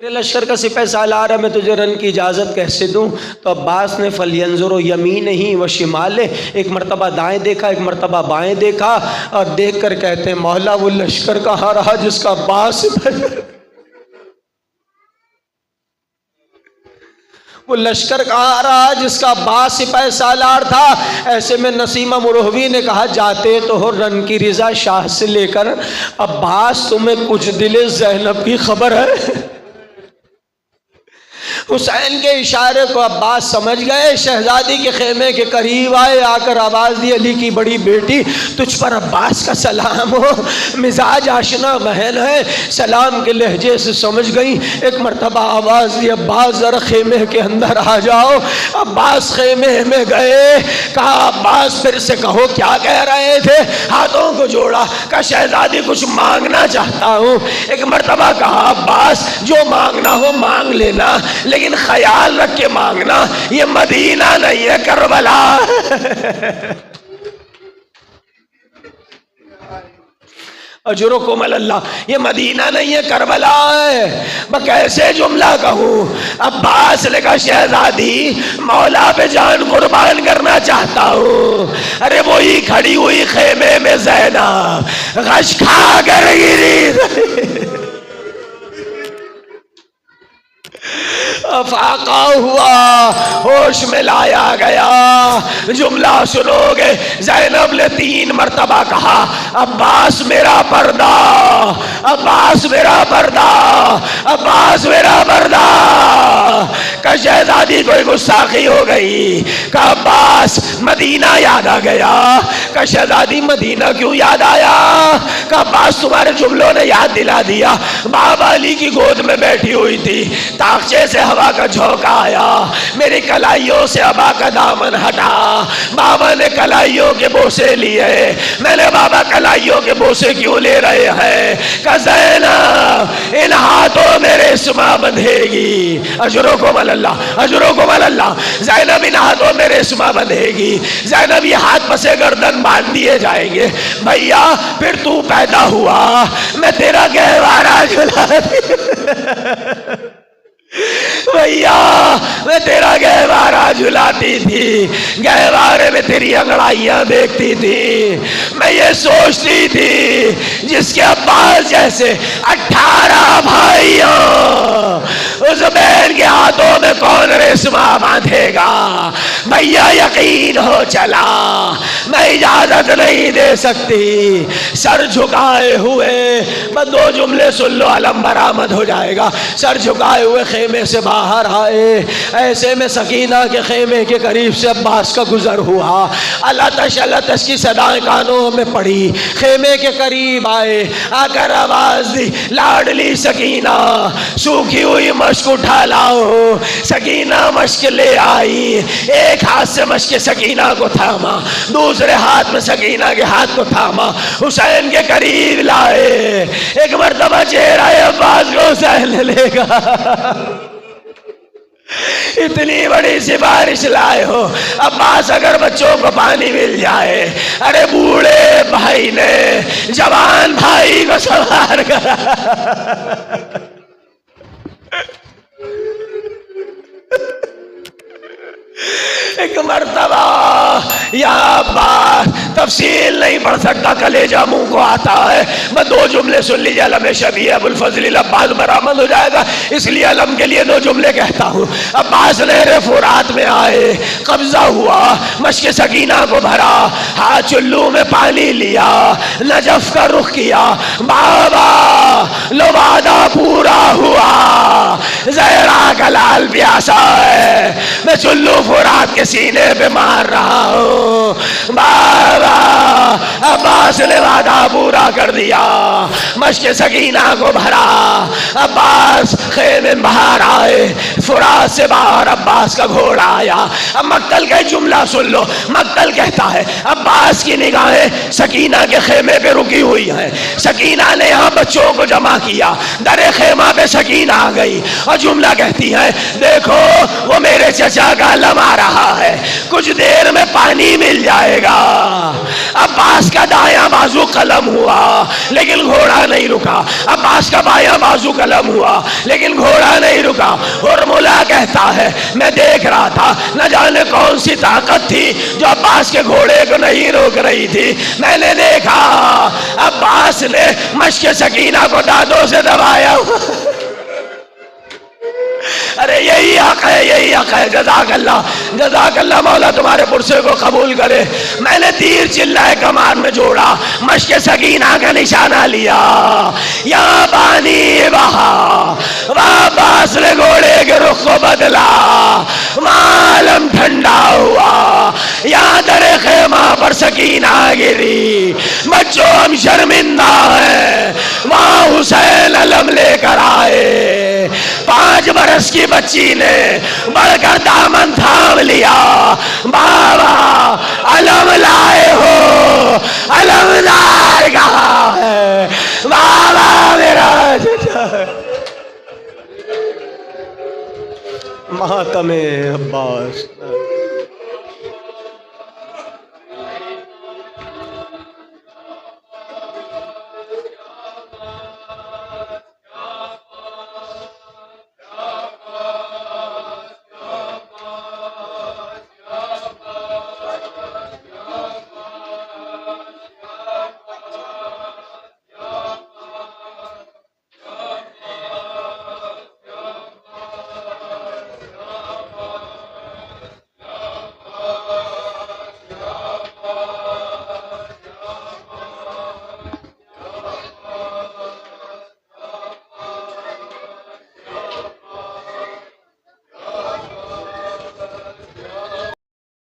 मेरे लश्कर का सिपाही सालार है, मैं तुझे रन की इजाज़त कैसे दूँ? तो अब्बास ने फलियंजुरो यमीन ही व शिमाल, एक मरतबा दाएँ देखा, एक मरतबा बाएँ देखा और देख कर कहते हैं मौला वो लश्कर कहाँ रहा जिसका अब्बास वो लश्कर कहाँ रहा जिसका अब्बास सिपाही सालार था। ऐसे में नसीमा मुरहवी ने कहा जाते तो हो रन की रिजा शाह से लेकर अब्बास, तुम्हें कुछ दिले ज़ैनब की खबर है? हुसैन के इशारे को अब्बास समझ गए, शहजादी के खेमे के करीब आए, आकर आवाज़ दी अली की बड़ी बेटी तुझ पर अब्बास का सलाम हो। मिजाज आशना बहन है, सलाम के लहजे से समझ गई। एक मरतबा आवाज़ दी अब्बास ज़रा खेमे के अंदर आ जाओ। अब्बास खेमे में गए, कहा अब्बास फिर से कहो क्या कह रहे थे? हाथों को जोड़ा, कहा शहजादी कुछ मांगना चाहता हूँ। एक मरतबा कहा अब्बास जो मांगना हो मांग लेना, लेकिन ख्याल रख के मांगना, ये मदीना नहीं है करबला। अजरुकुम अल्लाह, ये मदीना नहीं है करबला है। मैं कैसे जुमला कहूँ? अब्बास ने कहा शहजादी मौला पे जान कुर्बान करना चाहता हूँ। अरे वही खड़ी हुई खेमे में ज़ैनब गश खा कर गिरी, फाका हुआ, होश में लाया गया। जुमला सुनोगे, ज़ैनब ने 3 मरतबा कहा अब्बास मेरा पर्दा, अब्बास मेरा पर्दा, अब्बास मेरा पर्दा। का शहजादी कोई गुस्साखी हो गई, का अब्बास मदीना याद आ गया। का शहजादी मदीना क्यों याद आया? का अब्बास तुम्हारे जुमलों ने याद दिला दिया। बाबा अली की गोद में बैठी हुई थी, ताकचे से हवा का झोंका आया, मेरी कलाइयों से हवा का दामन हटा। बाबा ने कलाइयों के बोसे लिए। मैंने बाबा कलाइयों के बोसे क्यों ले रहे हैं? का ज़ैनब इन हाथों में रेशमा बंधेगी। अजरुकुम अल्लाह, अजरुकुम अल्लाह। ज़ैनब इन हाथों में रेशमा बंधेगी। ज़ैनब ये हाथ पसे गर्दन बांध दिए जाएंगे। भैया फिर तू पैदा हुआ, मैं तेरा गहवारा झुला भैया मैं तेरा गहवारा झुलाती थी, गहवारे में तेरी अंगड़ाइयां देखती थी। मैं ये सोचती थी जिसके अब्बास जैसे 18 भाइयों, उस बहन के हाथों में कौन रेशमा बांधेगा? भैया यकीन हो चला, मैं इजाजत नहीं दे सकती। सर झुकाए हुए, बस 2 जुमले सुन लो अलम बरामद हो जाएगा। सर झुकाए हुए खेमे से बाहर आए। ऐसे में सकीना के खेमे के करीब से अब्बास का गुजर हुआ। अलतश की सदाएं कानों में पड़ी। खेमे के करीब आए, आकर आवाज दी लाडली सकीना सूखी हुई मश्क उठा लाओ। सकीना मश्क ले आई, एक हाथ से मश्क सकीना को थामा, दूसरे हाथ में सकीना के हाथ को थामा, हुसैन के करीब लाए। एक मर्तबा चेहरा अब्बास को हुसैन लेगा। इतनी बड़ी सिफारिश लाए हो अब्बास, अगर बच्चों को पानी मिल जाए। अरे बूढ़े भाई ने जवान भाई को सवार करा। एक मर्तबा यहाँ बात तफसील नहीं पढ़ सकता, कलेजा मुंह को आता है। मैं 2 जुमले सुन लीजिए, अलम शबी अबुल फजल अब्बास बरामद हो जाएगा, इसलिए अलम के लिए 2 जुमले कहता हूँ। अब्बास नहर फुरात में आए, कब्जा हुआ, मश्क सकीना को भरा, हाथ चुल्लू में पानी लिया, नजफ का रुख किया। बाबा लो वादा पूरा हुआ, ज़हरा का लाल प्यासा है, मैं चुल्लू फुरात के सीने पे मार रहा हूँ। बाबा अब्बास ने वादा पूरा कर दिया, मश्क सकीना को भरा। अब्बास खेमे में बाहर आए, फुरात से बाहर अब्बास का घोड़ा आया। अब मक्तल का जुमला सुन लो। मक्तल कहता है अब्बास की निगाहें सकीना के खेमे पे रुकी हुई हैं। सकीना ने यहाँ बच्चों को जमा खेमा किया, दरे खेमा पे सकीना आ गई और जुमला कहती है, देखो वो मेरे चचा का लम आ रहा है, कुछ देर में पानी मिल जाएगा। अब्बास का दायां बाजू कलम हुआ लेकिन घोड़ा नहीं रुका, अब्बास का बायां बाजू कलम हुआ लेकिन घोड़ा नहीं रुका। और मुला कहता है, मैं देख रहा था न जाने कौन सी ताकत थी जो अब्बास के घोड़े को नहीं रोक रही थी। मैंने देखा अब्बास ने मश्क सकीना को दांतों से दबाया। अरे यही हक है, यही हक है। जज़ाकल्लाह मौला तुम्हारे पुरसे को कबूल करे। मैंने तीर चिल्लाए कमान में जोड़ा, मश्क सकीना का निशाना लिया, यहाँ पानी बहा, अब्बास ने घोड़े के रुख को बदला, मालम ठंडा हुआ, यहाँ दरे खेमा पर सकीना गिरी। बच्चों हम शर्मिंदा हैं, वहां हुसैन अलम लेकर आए। 5 बरस की बच्ची ने बढ़कर दामन थाम लिया, बाबा अलम लाए हो, अलमदार कहाँ है, बाबा मेरा मातमे अब्बास।